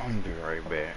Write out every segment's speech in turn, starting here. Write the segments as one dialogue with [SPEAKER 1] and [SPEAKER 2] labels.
[SPEAKER 1] I'm gonna be right back.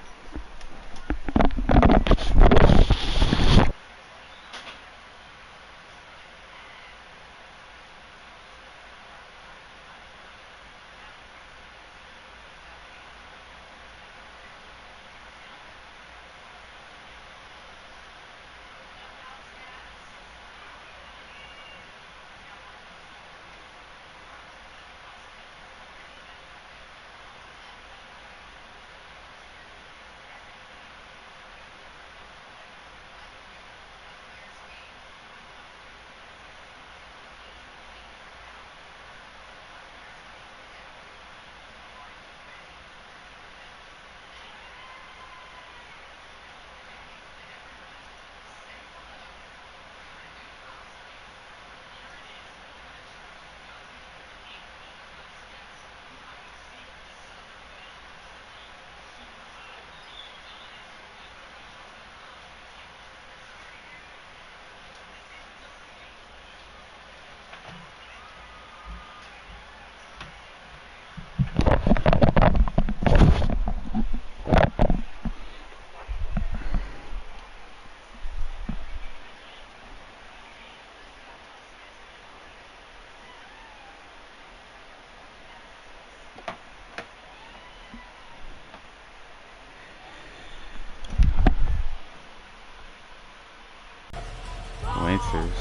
[SPEAKER 1] Winters.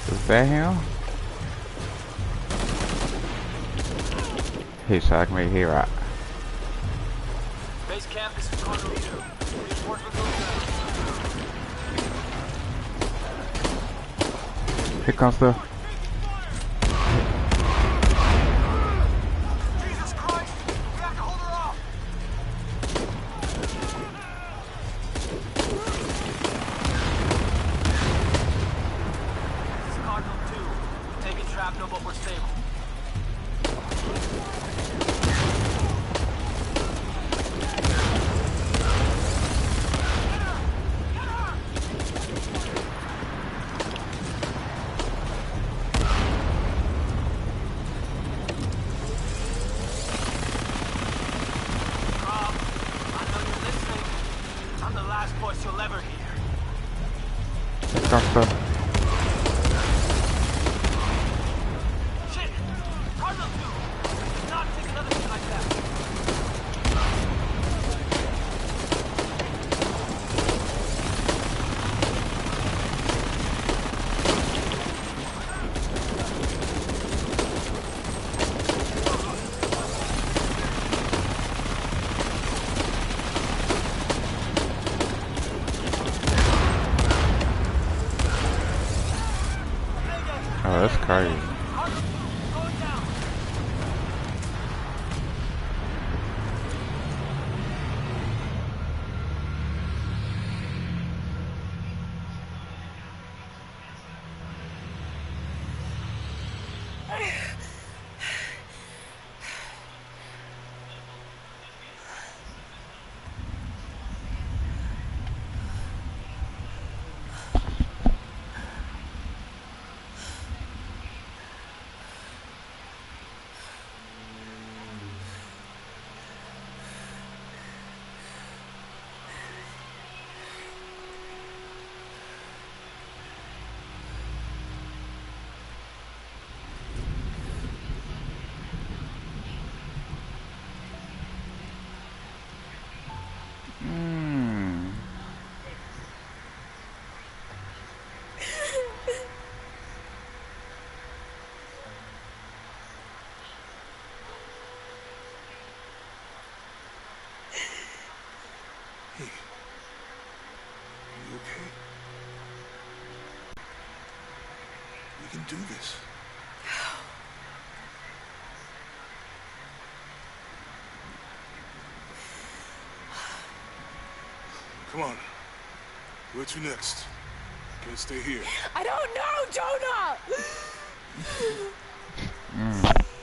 [SPEAKER 1] Is that him? Hey, Shock me here.
[SPEAKER 2] Base camp, this is Cardinal 2. Reinforcements on the
[SPEAKER 1] Here comes the...
[SPEAKER 2] Jesus Christ! We have to hold her off! This is Cardinal 2. Taking shrapnel, but we're stable. You'll ever hear.
[SPEAKER 1] Here comes the...
[SPEAKER 2] Shit! Cardinal 2! Do not take another thing like that.
[SPEAKER 1] Oh, that's crazy.
[SPEAKER 3] Hey, you okay? We can do this. Come on. Where to next? Can't stay here.
[SPEAKER 4] I don't know, Jonah!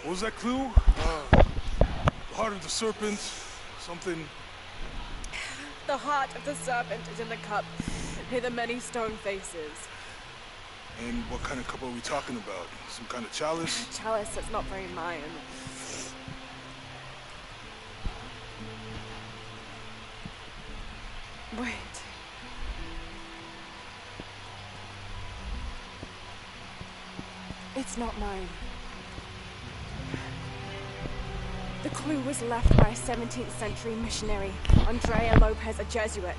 [SPEAKER 3] What was that clue? The heart of the serpent, something...
[SPEAKER 4] The heart of the serpent is in the cup, near the many stone faces.
[SPEAKER 3] And what kind of cup are we talking about? Some kind of chalice?
[SPEAKER 4] Chalice that's not very Mayan. Wait. It's not mine. The clue was left by a 17th century missionary, Andrea Lopez, a Jesuit.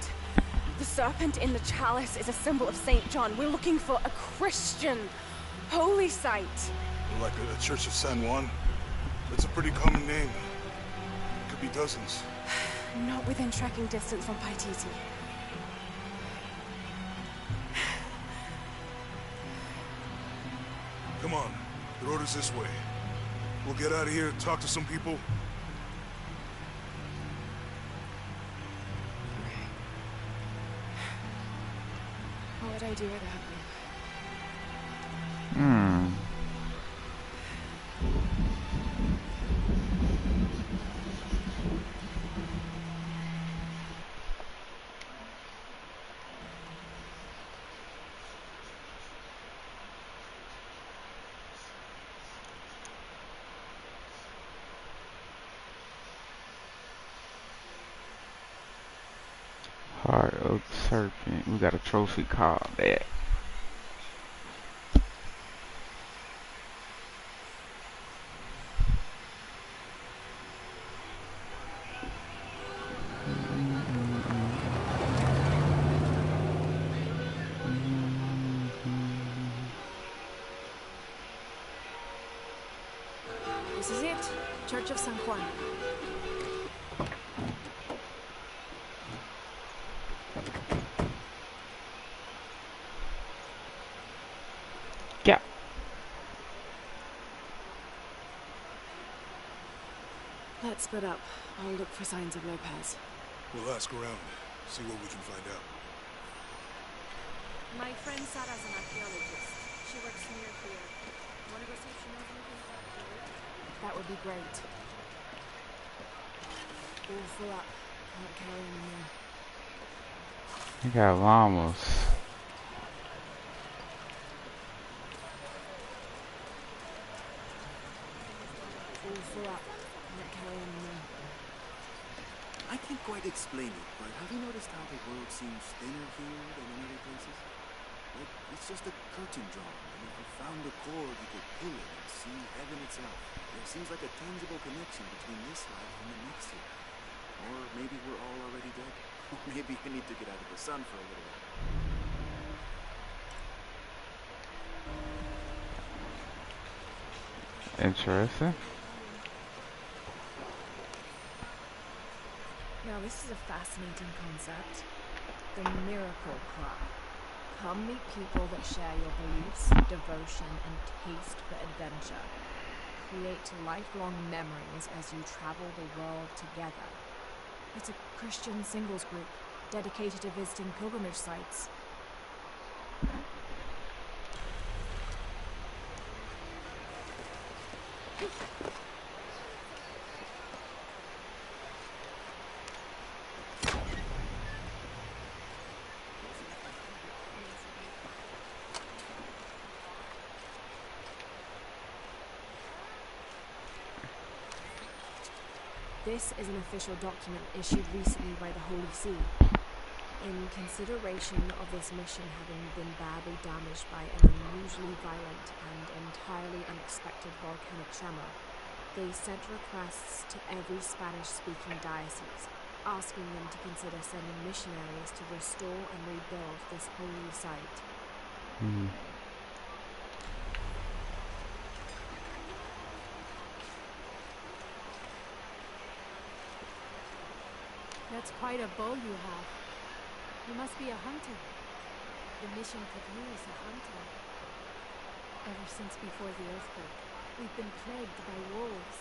[SPEAKER 4] The serpent in the chalice is a symbol of St. John. We're looking for a Christian holy site.
[SPEAKER 3] Like a Church of San Juan? That's a pretty common name. Could be dozens.
[SPEAKER 4] Not within tracking distance from Paititi.
[SPEAKER 3] Come on, the road is this way. We'll get out of here, talk to some people.
[SPEAKER 4] What would I do without you?
[SPEAKER 1] Heart of the Serpent. We got a trophy called that.
[SPEAKER 4] This is it. Church of San Juan.
[SPEAKER 1] Yeah.
[SPEAKER 4] Let's split up. I'll look for signs of Lopez.
[SPEAKER 3] We'll ask around, see what we can find out.
[SPEAKER 4] My friend Sarah's an archaeologist. She works near here. Want to go see if she knows anything about the route? That would be great. All full up. Can't carry anymore.
[SPEAKER 1] We got llamas.
[SPEAKER 4] All full up. Can't carry anymore.
[SPEAKER 5] I can't quite explain it, but have you noticed how the world seems thinner here than in other places? Like, it's just a curtain drawn, and if you found a cord, you could pull it and see heaven itself. There seems like a tangible connection between this life and the next here. Or maybe we're all already dead. Or maybe I need to get out of the sun for a little while.
[SPEAKER 1] Interesting.
[SPEAKER 4] Now this is a fascinating concept. The Miracle Club. Come meet people that share your beliefs, devotion, and taste for adventure. Create lifelong memories as you travel the world together. It's a Christian singles group dedicated to visiting pilgrimage sites. This is an official document issued recently by the Holy See. In consideration of this mission having been badly damaged by an unusually violent and entirely unexpected volcanic tremor, they sent requests to every Spanish-speaking diocese, asking them to consider sending missionaries to restore and rebuild this holy site. That's quite a bow you have. You must be a hunter. The mission could use a hunter. Ever since before the earthquake, we've been plagued by wolves.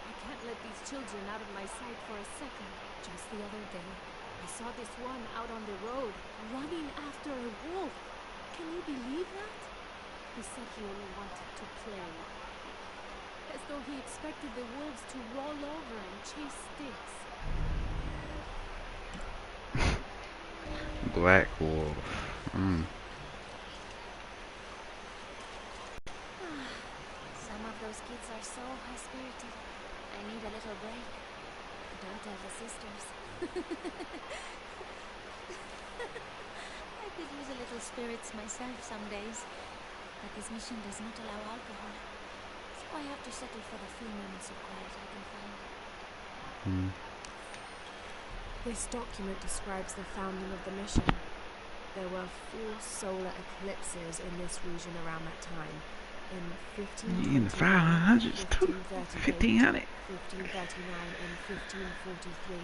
[SPEAKER 4] I can't let these children out of my sight for a second. Just the other day, I saw this one out on the road, running after a wolf. Can you believe that? He said he only wanted to play. As though he expected the wolves to roll over and chase sticks.
[SPEAKER 1] Black wolf.
[SPEAKER 6] Some of those kids are so high-spirited. I need a little break. Don't tell the sisters. I could use a little spirits myself some days, but this mission does not allow alcohol, so I have to settle for the few moments of quiet I can find.
[SPEAKER 4] This document describes the founding of the mission. There were 4 solar eclipses in this region around that time. In 1529,
[SPEAKER 1] In the 500s too.
[SPEAKER 4] 1538,
[SPEAKER 1] 1500.
[SPEAKER 4] 1539, and 1543.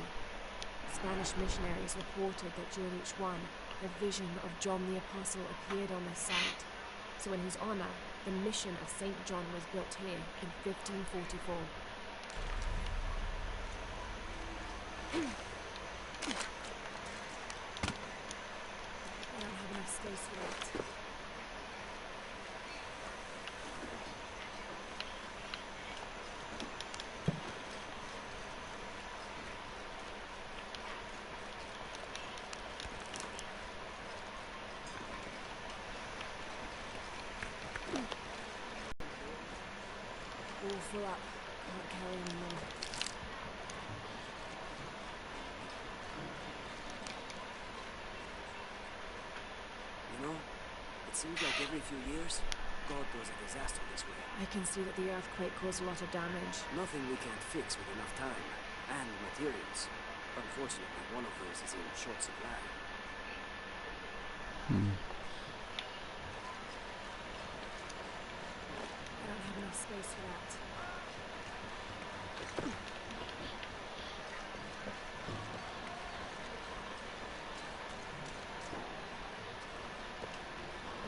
[SPEAKER 4] Spanish missionaries reported that during each one, a vision of John the Apostle appeared on the site. So in his honor, the mission of St. John was built here in 1544. I don't have enough space for it. All full up. Can't carry any more.
[SPEAKER 5] You know, it seems like every few years, God does a disaster this way.
[SPEAKER 4] I can see that the earthquake caused a lot of damage.
[SPEAKER 5] Nothing we can't fix with enough time and materials. Unfortunately, one of those is in short supply.
[SPEAKER 4] I don't have enough space for that.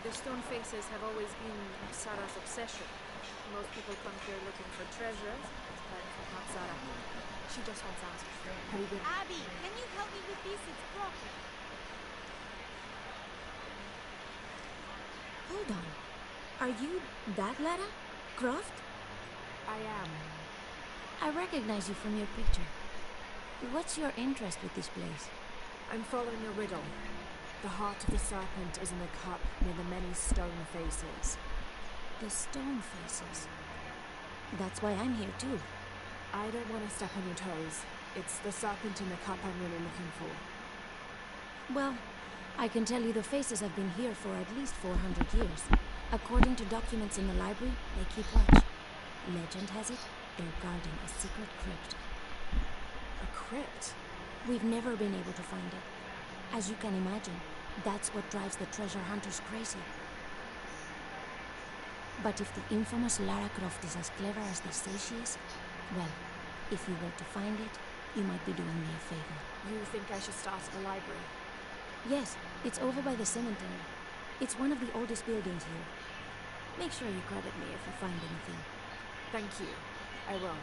[SPEAKER 7] The stone faces have always been Sarah's obsession. Most people come here looking for treasures, but not Sarah. She just wants answers.
[SPEAKER 4] Pretty good.
[SPEAKER 6] Abby, can you help me with this? It's broken.
[SPEAKER 8] Hold on. Are you that Lara? Croft?
[SPEAKER 4] I am.
[SPEAKER 8] I recognize you from your picture. What's your interest with this place?
[SPEAKER 4] I'm following a riddle. The heart of the serpent is in the cup near the many stone faces.
[SPEAKER 8] The stone faces. That's why I'm here too.
[SPEAKER 4] I don't want to step on your toes. It's the serpent in the cup I'm really looking for.
[SPEAKER 8] Well, I can tell you the faces have been here for at least 400 years. According to documents in the library, they keep watch. Legend has it, they're guarding a secret crypt.
[SPEAKER 4] A crypt?
[SPEAKER 8] We've never been able to find it. As you can imagine, that's what drives the treasure hunters crazy. But if the infamous Lara Croft is as clever as they say she is, well, if you were to find it, you might be doing me a favor.
[SPEAKER 4] You think I should start at the library?
[SPEAKER 8] Yes, it's over by the cemetery. It's one of the oldest buildings here. Make sure you credit me if you find anything.
[SPEAKER 4] Thank you. I will.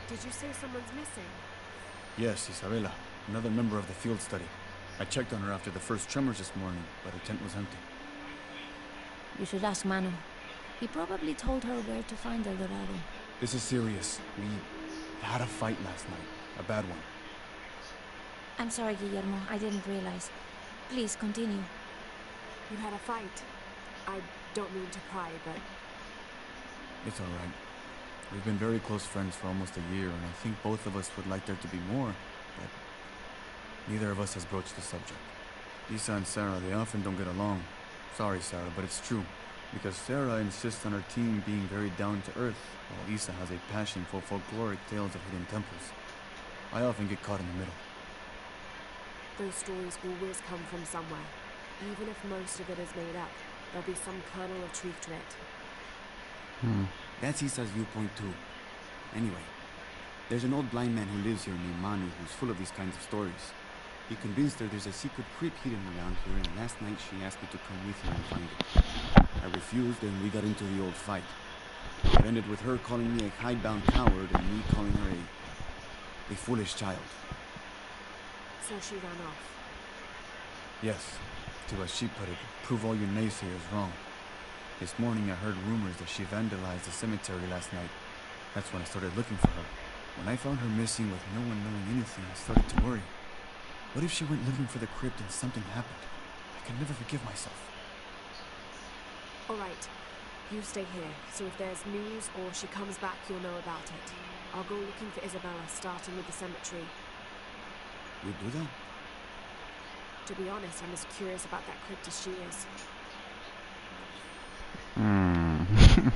[SPEAKER 4] Did you say someone's missing?
[SPEAKER 9] Yes, Isabella, another member of the field study. I checked on her after the first tremors this morning, but her tent was empty.
[SPEAKER 8] You should ask Manu. He probably told her where to find El Dorado.
[SPEAKER 9] This is serious. We had a fight last night. A bad one.
[SPEAKER 8] I'm sorry, Guillermo. I didn't realize. Please, continue.
[SPEAKER 4] You had a fight. I don't mean to pry, but
[SPEAKER 9] It's all right. We've been very close friends for almost a year, and I think both of us would like there to be more, but neither of us has broached the subject. Isa and Sarah, they often don't get along. Sorry, Sarah, but it's true. Because Sarah insists on her team being very down-to-earth, while Isa has a passion for folkloric tales of hidden temples. I often get caught in the middle.
[SPEAKER 4] those stories always come from somewhere. Even if most of it is made up, there'll be some kernel of truth to it.
[SPEAKER 5] That's Isa's viewpoint too. Anyway, there's an old blind man who lives here named Manu who's full of these kinds of stories. He convinced her there's a secret crypt hidden around here, and last night she asked me to come with her and find it. I refused, and we got into the old fight. It ended with her calling me a hidebound coward and me calling her a foolish child.
[SPEAKER 4] So she ran off.
[SPEAKER 9] Yes, to as she put it, prove all you naysayers wrong. This morning I heard rumors that she vandalized the cemetery last night. That's when I started looking for her. When I found her missing with no one knowing anything, I started to worry. What if she went looking for the crypt and something happened? I can never forgive myself.
[SPEAKER 4] All right. You stay here, so if there's news or she comes back, you'll know about it.
[SPEAKER 7] I'll go looking for Isabella, starting with the cemetery.
[SPEAKER 5] You do that?
[SPEAKER 7] To be honest, I'm as curious about that crypt as she is.
[SPEAKER 1] Hmm.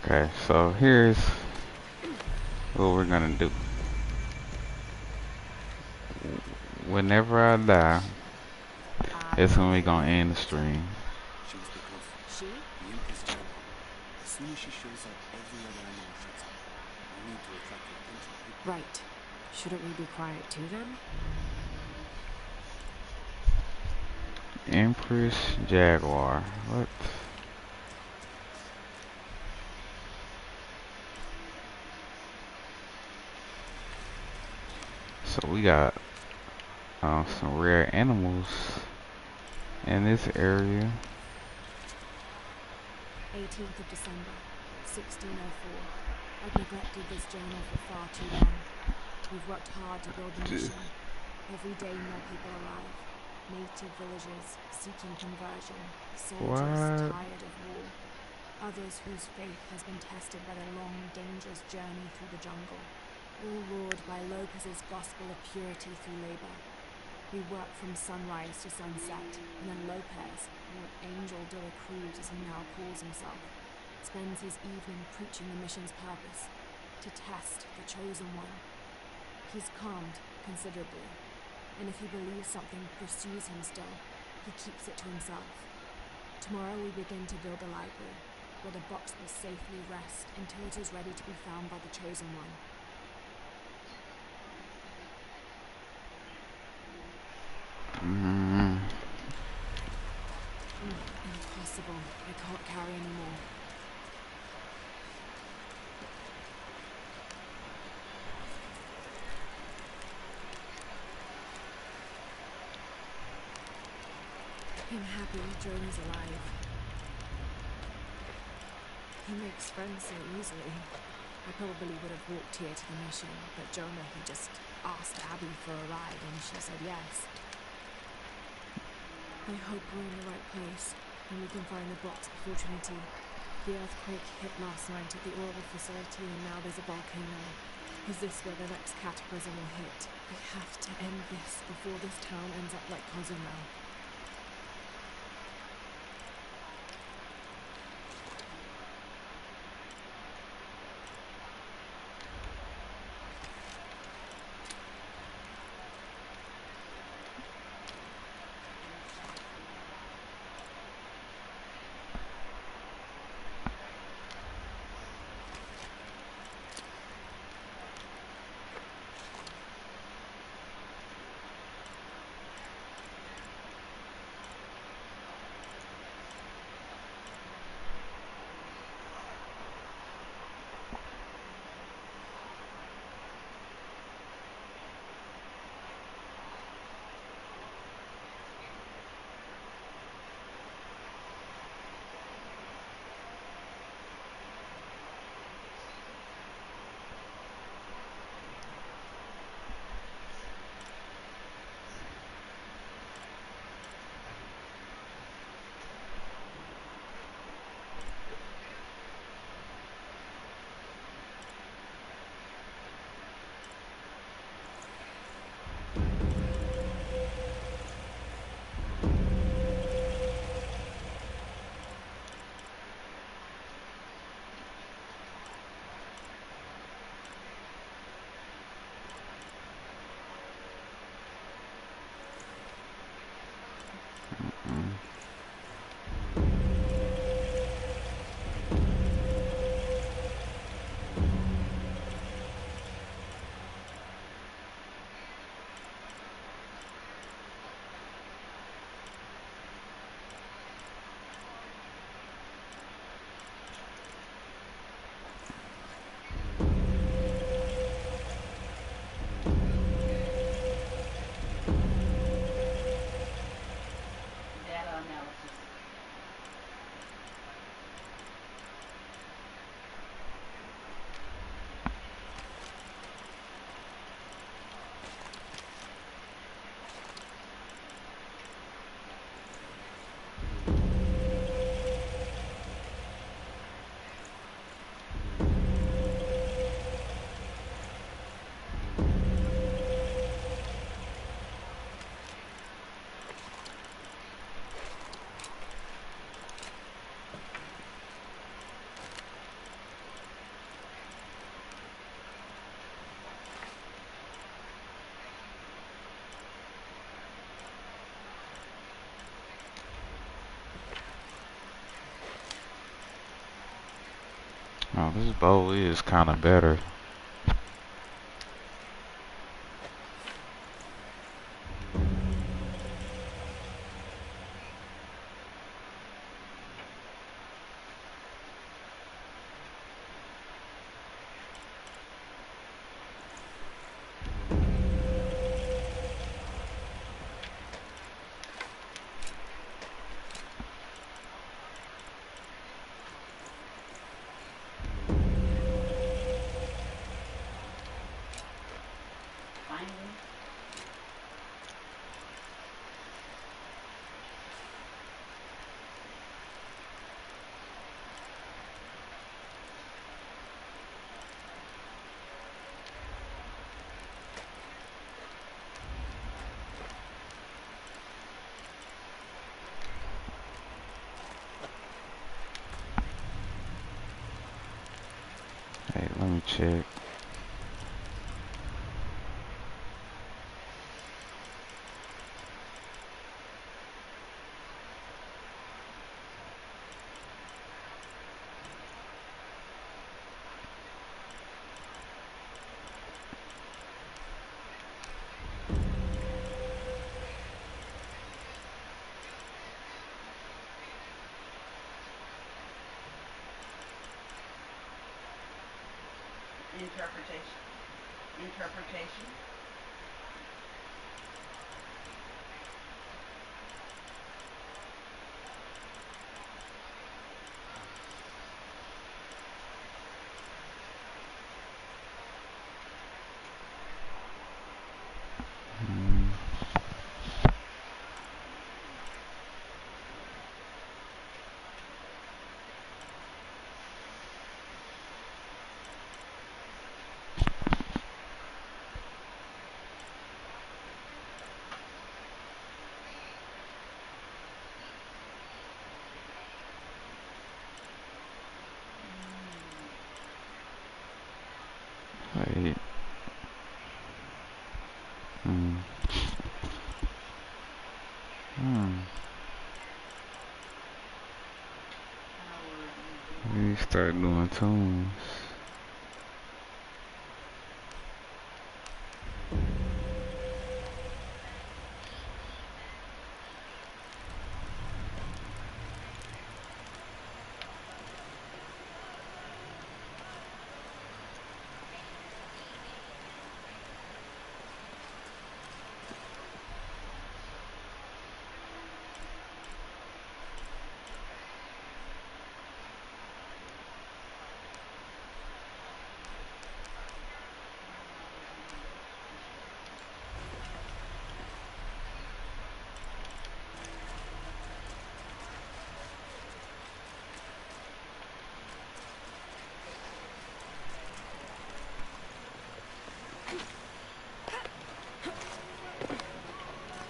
[SPEAKER 1] Okay, so here's what we're gonna do. Whenever I die, it's when we gonna end the stream.
[SPEAKER 5] She was because
[SPEAKER 7] She?
[SPEAKER 5] the Empress Jaguar. As soon as she shows up, every other animal shuts up. No need to attract your attention.
[SPEAKER 7] Right. Shouldn't we be quiet too then?
[SPEAKER 1] Empress Jaguar. What? So we got some rare animals in this area.
[SPEAKER 7] 18th of December, 1604. I've neglected this journal for far too long. We've worked hard to build the mission. Every day more people arrive. Native villagers seeking conversion. Soldiers
[SPEAKER 1] What?
[SPEAKER 7] tired of war. Others whose faith has been tested by the long, dangerous journey through the jungle. All lured by Lopez's gospel of purity through labor. We work from sunrise to sunset, and then Lopez, or Angel de la Cruz as he now calls himself, spends his evening preaching the mission's purpose, to test the chosen one. He's calmed considerably, and if he believes something pursues him still, he keeps it to himself. Tomorrow we begin to build a library, where the box will safely rest until it is ready to be found by the chosen one. Impossible. I can't carry anymore. I'm happy Jonah's alive. He makes friends so easily. I probably would have walked here to the mission, but Jonah, he just asked Abby for a ride and she said yes. I hope we're in the right place, and we can find the box before Trinity. The earthquake hit last night at the oil facility, and now there's a volcano. Is this where the next cataclysm will hit? We have to end this before this town ends up like Cozumel.
[SPEAKER 1] Oh, this bow is kind of better. Hey, let me check.
[SPEAKER 10] Interpretation.
[SPEAKER 1] Wait. Hmm. Hmm. We start doing tunes.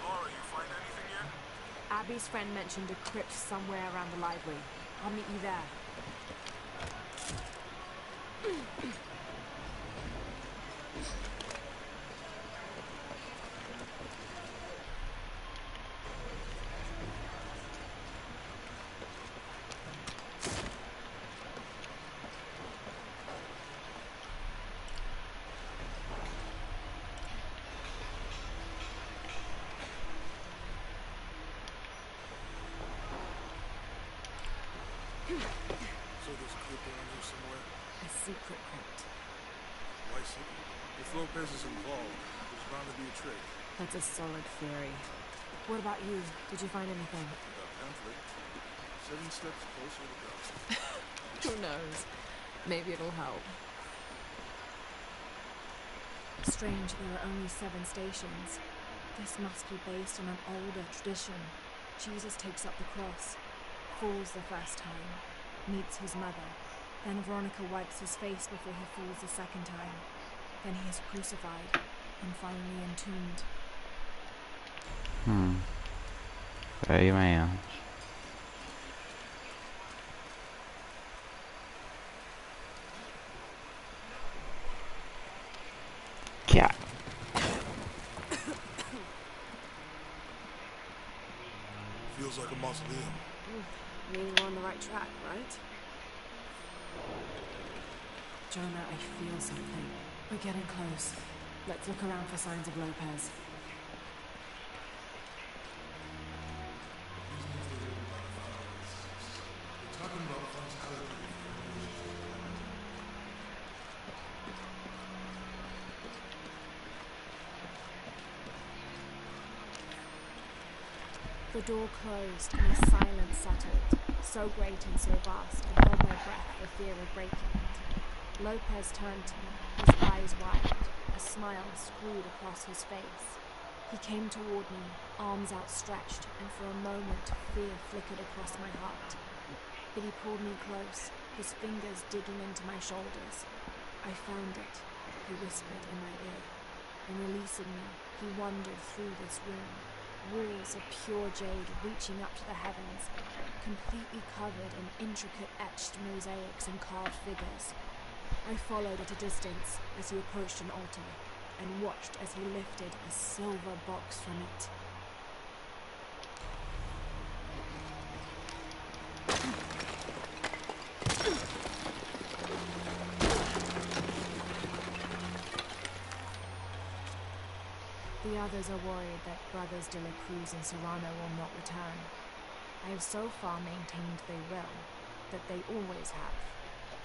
[SPEAKER 3] Laura, you find anything yet?
[SPEAKER 7] Abby's friend mentioned a crypt somewhere around the library. I'll meet you there.
[SPEAKER 3] So there's a crypt around here somewhere?
[SPEAKER 7] A secret crypt.
[SPEAKER 3] Why secret? If Lopez is involved, there's bound to be a trick.
[SPEAKER 7] That's a solid theory. What about you? Did you find anything?
[SPEAKER 3] That pamphlet. 7 steps closer to God.
[SPEAKER 7] Who knows? Maybe it'll help. Strange there are only 7 stations. This must be based on an older tradition. Jesus takes up the cross, falls the first time, meets his mother. Then Veronica wipes his face before he falls the second time. Then he is crucified and finally entombed.
[SPEAKER 1] Amen. Cat.
[SPEAKER 3] Feels like a mausoleum.
[SPEAKER 7] Meaning we're on the right track, right? Jonah, I feel something. We're getting close. Let's look around for signs of Lopez.
[SPEAKER 4] The door closed and a silence settled, so great and so vast I held my breath for fear of breaking it. Lopez turned to me, his eyes wide, a smile screwed across his face. He came toward me, arms outstretched, and for a moment fear flickered across my heart. But he pulled me close, his fingers digging into my shoulders. I found it, he whispered in my ear, and releasing me, he wandered through this room. Walls of pure jade reaching up to the heavens, completely covered in intricate etched mosaics and carved figures. I followed at a distance as he approached an altar, and watched as he lifted a silver box from it. The others are worried that Brothers de la Cruz and Serrano will not return. I have so far maintained they will, that they always have.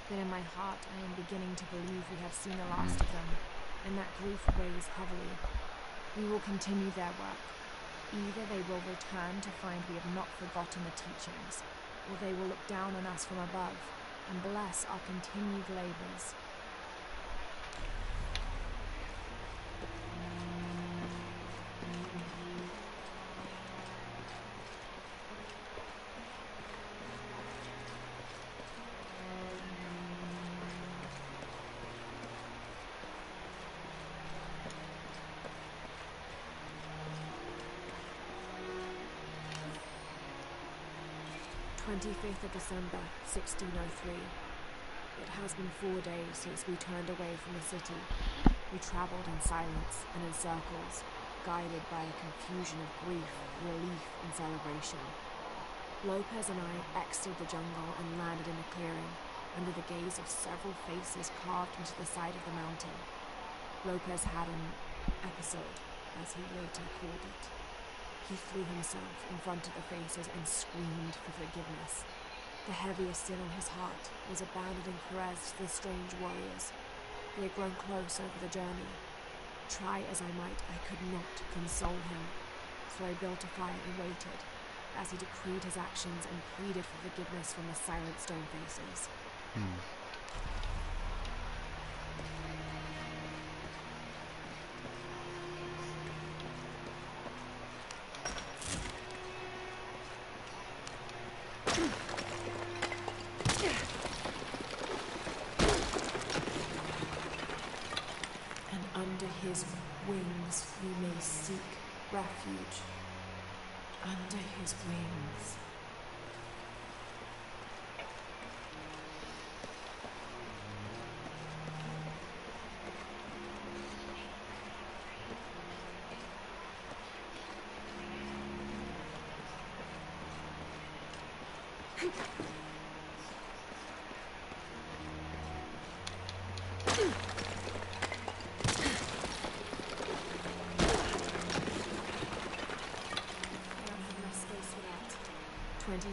[SPEAKER 4] But in my heart I am beginning to believe we have seen the last of them, and that grief weighs heavily. We will continue their work. Either they will return to find we have not forgotten the teachings, or they will look down on us from above and bless our continued labors. "25th of December, 1603. It has been 4 days since we turned away from the city. We traveled in silence and in circles, guided by a confusion of grief, relief, and celebration. Lopez and I exited the jungle and landed in a clearing, under the gaze of several faces carved into the side of the mountain. Lopez had an episode, as he later called it. He threw himself in front of the faces and screamed for forgiveness. The heaviest sin on his heart was abandoning Perez to the strange warriors. We had grown close over the journey. Try as I might, I could not console him. So I built a fire and waited, as he decreed his actions and pleaded for forgiveness from the silent stone faces. And under his wings you may seek refuge. Under his wings.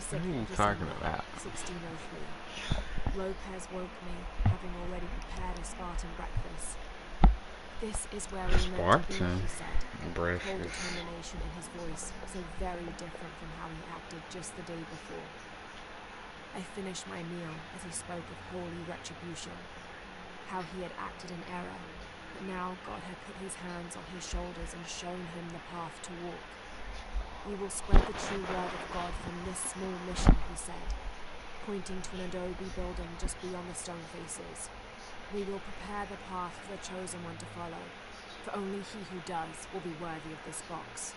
[SPEAKER 1] What are you talking about?
[SPEAKER 4] 1603. Lopez woke me, having already prepared a Spartan breakfast. This is where we meant to be, he said, cold determination in his voice, so very different from how he acted just the day before. I finished my meal as he spoke of holy retribution, how he had acted in error, but now God had put his hands on his shoulders and shown him the path to walk. We will spread the true word of God from this small mission, he said, pointing to an adobe building just beyond the stone faces. We will prepare the path for the chosen one to follow, for only he who does will be worthy of this box.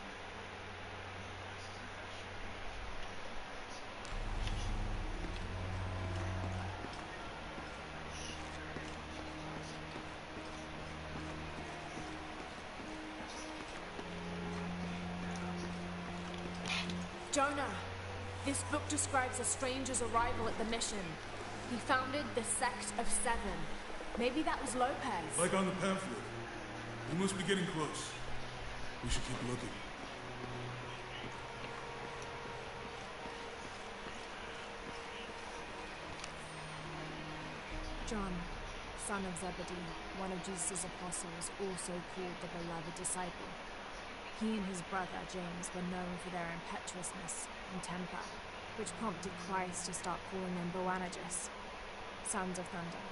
[SPEAKER 7] Jonah, this book describes a stranger's arrival at the mission. He founded the Sect of Seven, Maybe that was Lopez.
[SPEAKER 3] Like on the pamphlet. We must be getting close. We should keep looking.
[SPEAKER 7] John, son of Zebedee, one of Jesus' apostles, also called the beloved disciple. He and his brother James were known for their impetuousness and temper, which prompted Christ to start calling them Boanerges, sons of thunder.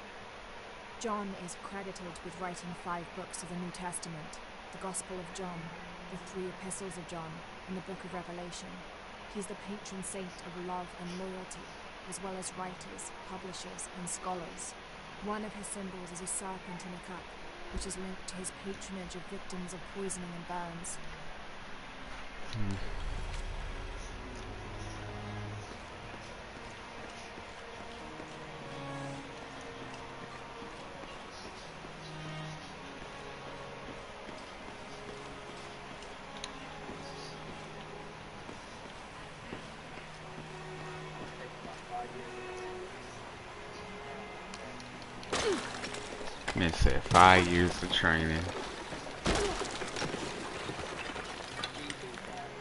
[SPEAKER 7] John is credited with writing 5 books of the New Testament, the Gospel of John, the 3 epistles of John, and the Book of Revelation. He's the patron saint of love and loyalty, as well as writers, publishers, and scholars. One of his symbols is a serpent in a cup, which is linked to his patronage of victims of poisoning and burns.
[SPEAKER 1] It said 5 years of training.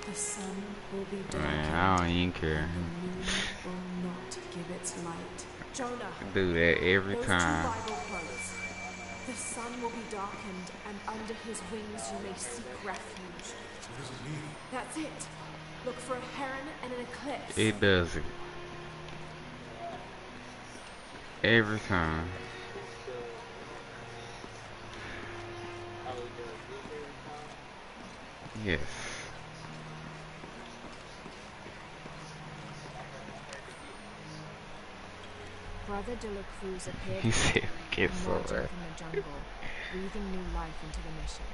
[SPEAKER 7] The sun will be dark.
[SPEAKER 1] Man, I don't even care.
[SPEAKER 7] The moon will not give its light. Jonah,
[SPEAKER 1] I do that every
[SPEAKER 7] those
[SPEAKER 1] time.
[SPEAKER 7] 2 Bible quotes. The sun will be darkened, and under his wings you may seek refuge.
[SPEAKER 3] What does it mean?
[SPEAKER 7] That's it. Look for a heron and an eclipse.
[SPEAKER 1] It does it. Every time. Yes.
[SPEAKER 7] Brother De La Cruz appeared
[SPEAKER 1] He said, "Get
[SPEAKER 7] emerging
[SPEAKER 1] so
[SPEAKER 7] from the jungle, breathing new life into the mission.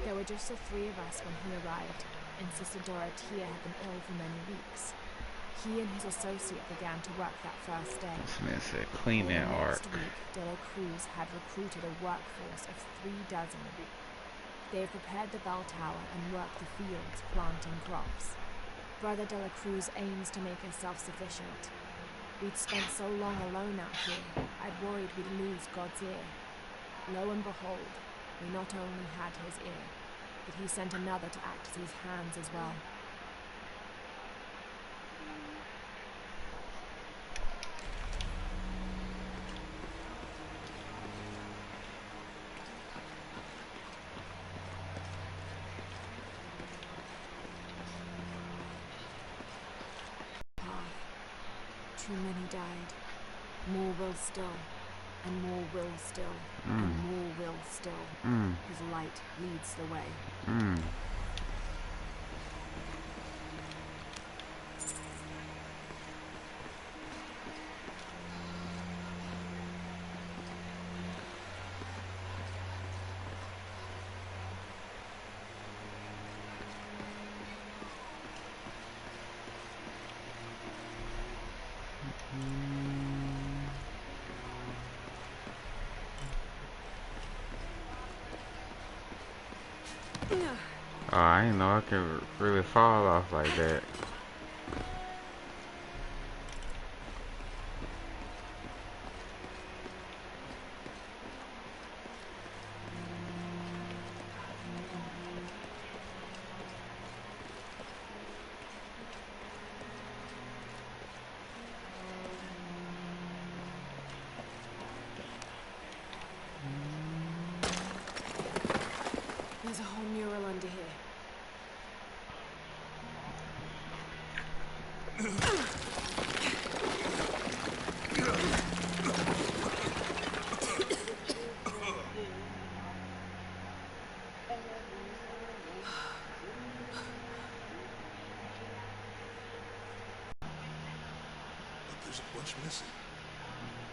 [SPEAKER 7] There were just the 3 of us when he arrived, and Sister Dorothea had been ill for many weeks. He and his associate began to work that first day.
[SPEAKER 1] This man said, clean that
[SPEAKER 7] The
[SPEAKER 1] ark."
[SPEAKER 7] next week, De La Cruz had recruited a workforce of 3 dozen. They had prepared the bell tower and worked the fields, planting crops. Brother De La Cruz aims to make us self-sufficient. We'd spent so long alone out here, I'd worried we'd lose God's ear. Lo and behold, we not only had his ear, but he sent another to act as his hands as well. Too many died. More will still, and more will still, and more will still. His light leads the way.
[SPEAKER 1] Oh, I didn't know I could really fall off like that.
[SPEAKER 7] There's a whole mural under here.
[SPEAKER 3] But there's a bunch missing.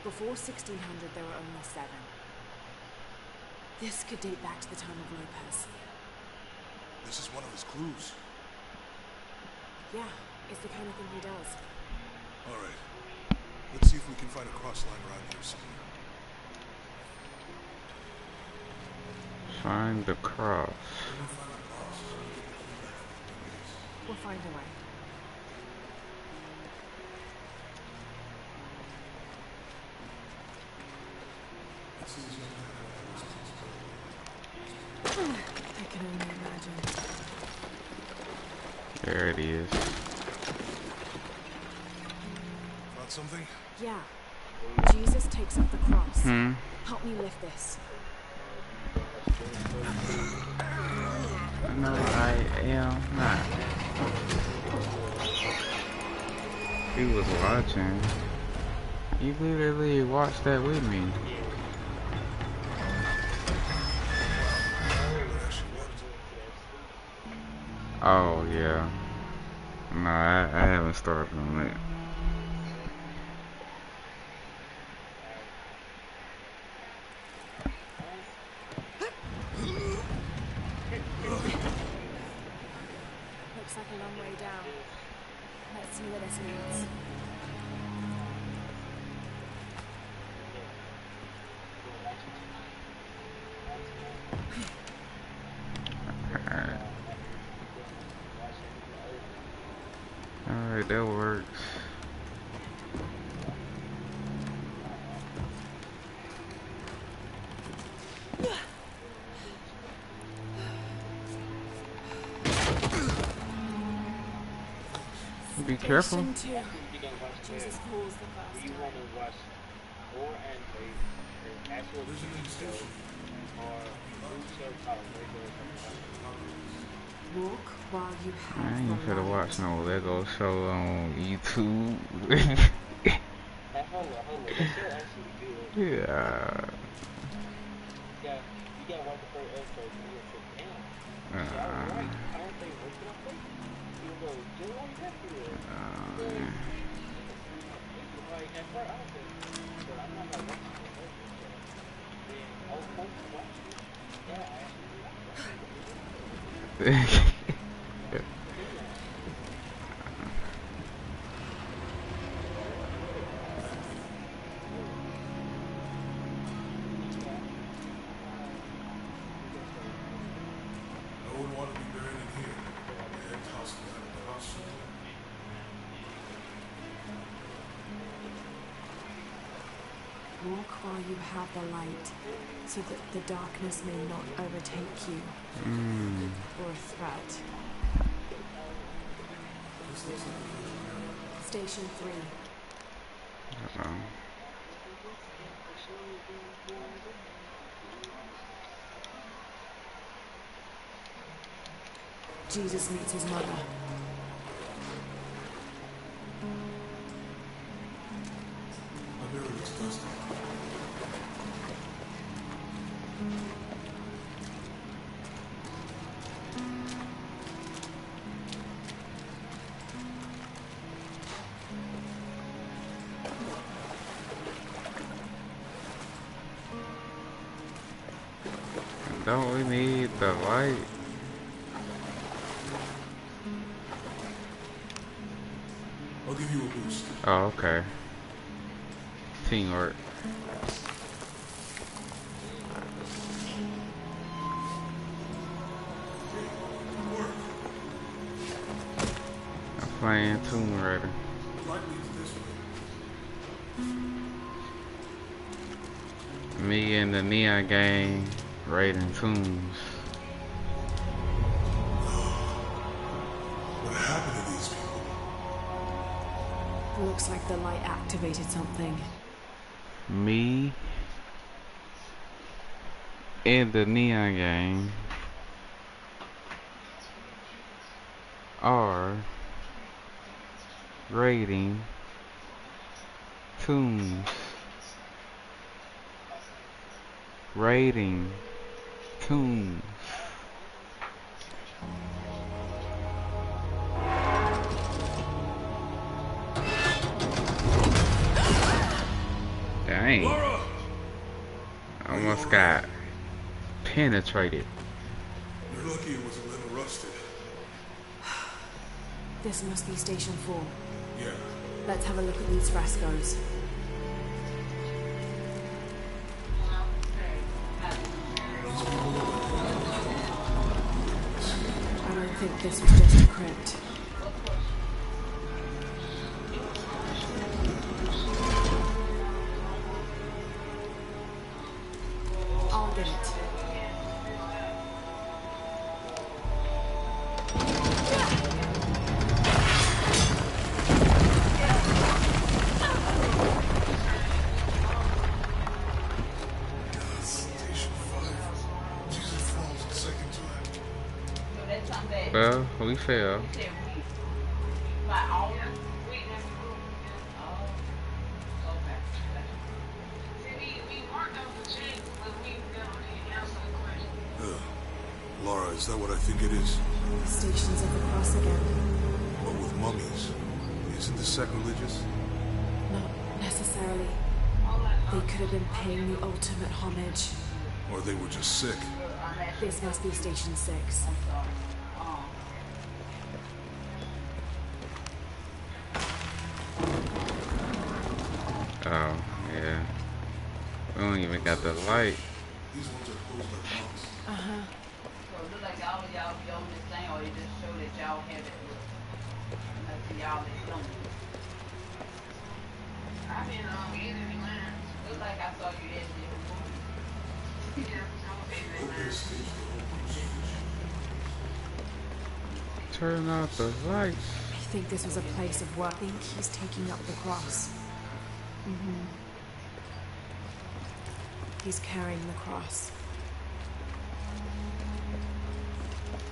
[SPEAKER 7] Before 1600, there were only 7. This could date back to the time of Lopez.
[SPEAKER 3] This is one of his clues.
[SPEAKER 7] Yeah, it's the kind of thing he does.
[SPEAKER 3] All right. Let's see if we can find a cross line around here somewhere.
[SPEAKER 1] Find the cross.
[SPEAKER 7] We'll find a way.
[SPEAKER 1] There it is.
[SPEAKER 3] Found something?
[SPEAKER 7] Yeah. Jesus takes up the cross.
[SPEAKER 1] Hmm.
[SPEAKER 7] Help me lift this.
[SPEAKER 1] No, I am not. He was watching. He literally watched that with me. Oh, yeah. No, I haven't started on it.
[SPEAKER 7] Looks like a long way down. Let's see where this leads.
[SPEAKER 1] Alright. Alright, that works. Be careful.
[SPEAKER 7] Station 2. Jesus falls the first time. Walk while you
[SPEAKER 1] I
[SPEAKER 7] have
[SPEAKER 1] ain't
[SPEAKER 7] the
[SPEAKER 1] finna
[SPEAKER 7] light.
[SPEAKER 1] watch no Lego show on YouTube. Yeah.
[SPEAKER 3] I wouldn't want to be buried in here. The head house is out of the house.
[SPEAKER 7] Walk while you have the light, so that the darkness may not overtake you or a threat. Station 3. Jesus meets his mother.
[SPEAKER 3] My mirror looks dusty.
[SPEAKER 1] Don't we need the light?
[SPEAKER 3] I'll give you a boost.
[SPEAKER 1] Oh, okay. Teamwork. I'm playing Tomb Raider.
[SPEAKER 3] Light leads this way.
[SPEAKER 1] Me and the Neon Gang raiding tombs.
[SPEAKER 3] What happened to these people?
[SPEAKER 7] Looks like the light activated something.
[SPEAKER 1] Me and the Neon Gang are raiding tombs. Raiding tombs. Dang.
[SPEAKER 3] LARA!
[SPEAKER 1] Almost got penetrated.
[SPEAKER 3] You're lucky it was a little rusted.
[SPEAKER 7] This must be Station 4.
[SPEAKER 3] Yeah.
[SPEAKER 7] Let's have a look at these frescoes. I don't think this was just a crypt. I'll get it.
[SPEAKER 1] Well, we fell.
[SPEAKER 3] Lara, is that what I think it is?
[SPEAKER 7] Stations of the Cross again.
[SPEAKER 3] But with mummies. Isn't this sacrilegious?
[SPEAKER 7] Not necessarily. They could have been paying the ultimate homage.
[SPEAKER 3] Or they were just sick.
[SPEAKER 7] This must be Station 6.
[SPEAKER 1] Oh, yeah. We don't even got the light.
[SPEAKER 3] These ones are closed like monks.
[SPEAKER 7] Uh-huh.
[SPEAKER 2] So it look like all of y'all be on this thing, or it just show that y'all have it. Like y'all is lonely. I've been editing mine. Look like I saw you editing the movie. Yeah, I was editing mine.
[SPEAKER 1] Turn off the lights.
[SPEAKER 7] I think this was a place of work. I think he's taking up the cross. Mm-hmm. He's carrying the cross.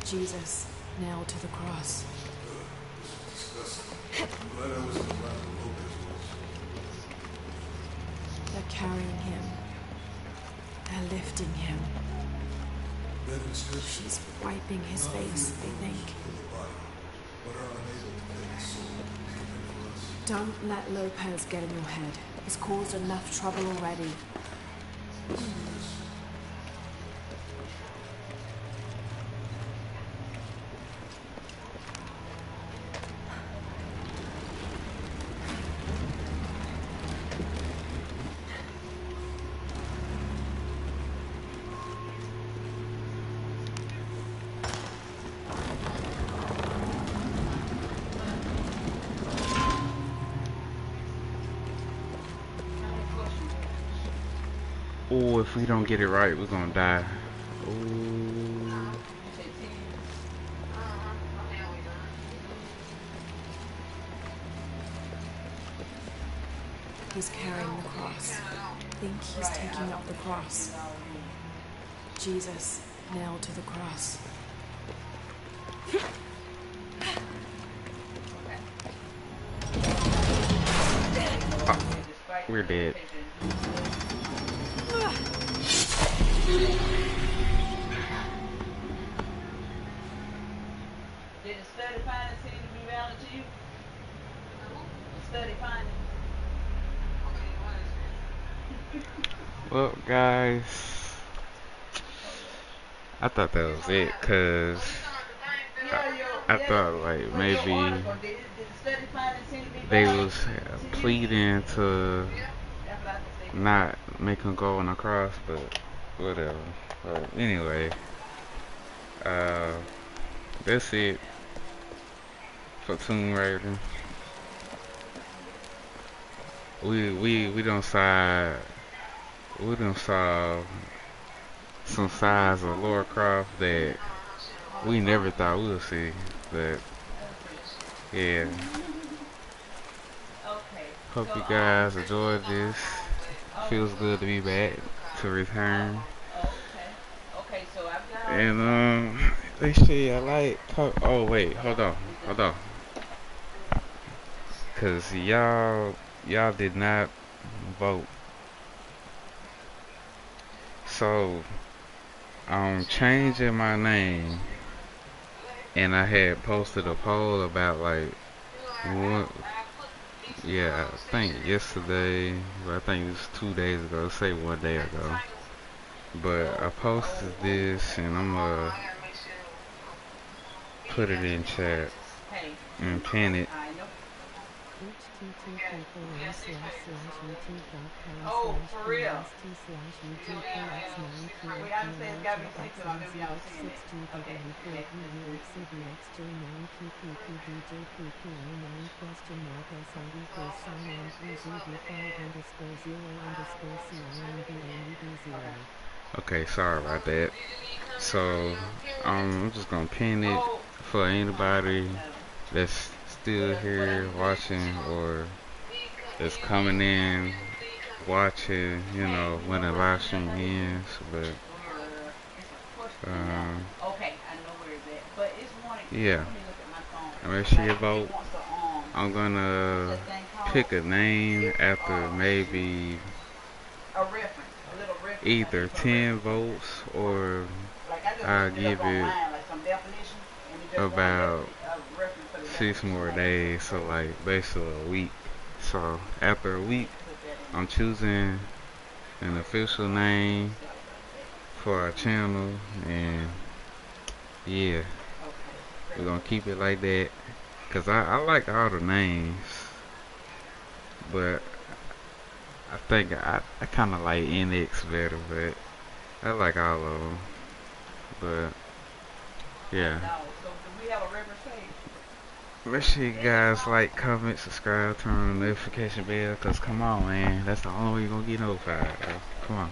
[SPEAKER 7] Jesus, nailed to the cross.
[SPEAKER 3] I'm glad I wasn't around when Lopez was.
[SPEAKER 7] They're carrying him. They're lifting him.
[SPEAKER 3] That inscription
[SPEAKER 7] She's wiping his face, they think.
[SPEAKER 3] killed the body, but are unable to pay the soul.
[SPEAKER 7] Don't let Lopez get in your head. He's caused enough trouble already.
[SPEAKER 1] Oh, if we don't get it right, we're gonna die. Ooh.
[SPEAKER 7] He's carrying the cross. I think he's taking up the cross. Jesus, nailed to the cross.
[SPEAKER 1] We're dead.
[SPEAKER 2] Did the study finding seem to be valid to you? The study finding?
[SPEAKER 1] Well, guys, I thought that was it, cause I thought like maybe they was pleading to not make him go on the cross, but whatever. But anyway, that's it for Tomb Raider. We don't side. We done saw some sides of Lara Croft that we never thought we would see. But yeah, hope you guys enjoyed this. Feels good to be back, to return. And they say I like. Oh wait, hold on. Cause y'all did not vote. So I'm changing my name, and I had posted a poll about like what, yeah, I think yesterday, but I think it was 2 days ago, say 1 day ago. But I posted this, and I'm gonna put it in chat and pin it.
[SPEAKER 2] Oh, for real? Wait, I understand it's gotta be 6 of them, maybe y'all seen it. Okay.
[SPEAKER 1] Okay, sorry about that. So I'm just gonna pin it for anybody that's still here watching or that's coming in watching, you know, when the live stream ends. But
[SPEAKER 2] Okay, I know where it's at. But it's
[SPEAKER 1] Yeah,
[SPEAKER 2] Let me look at my phone.
[SPEAKER 1] make sure you
[SPEAKER 2] Like, it
[SPEAKER 1] vote.
[SPEAKER 2] wants to,
[SPEAKER 1] I'm
[SPEAKER 2] what's
[SPEAKER 1] gonna
[SPEAKER 2] that thing called?
[SPEAKER 1] pick a name after
[SPEAKER 2] Shoot.
[SPEAKER 1] maybe
[SPEAKER 2] A reference, a little reference. I
[SPEAKER 1] either
[SPEAKER 2] need for a
[SPEAKER 1] 10
[SPEAKER 2] reference.
[SPEAKER 1] votes or
[SPEAKER 2] Like I just
[SPEAKER 1] I'll
[SPEAKER 2] looked it up
[SPEAKER 1] give it
[SPEAKER 2] online, like some definition, and it just wanted
[SPEAKER 1] about
[SPEAKER 2] a reference for the
[SPEAKER 1] 6
[SPEAKER 2] definition.
[SPEAKER 1] more
[SPEAKER 2] I need to
[SPEAKER 1] days, so like basically a week. So after a
[SPEAKER 2] I
[SPEAKER 1] week,
[SPEAKER 2] need to put that in
[SPEAKER 1] I'm
[SPEAKER 2] there.
[SPEAKER 1] choosing an official name
[SPEAKER 2] Sorry about that.
[SPEAKER 1] for our channel, and yeah, we're gonna keep it like that. Cause I like all the names, but I think I kind of like NX better, but I like all of them. But yeah,
[SPEAKER 2] No, so do we have a reference page?
[SPEAKER 1] make sure you guys like, comment, subscribe, turn on the notification bell. Cause come on, man, that's the only way you're gonna get notified. Bro. Come on.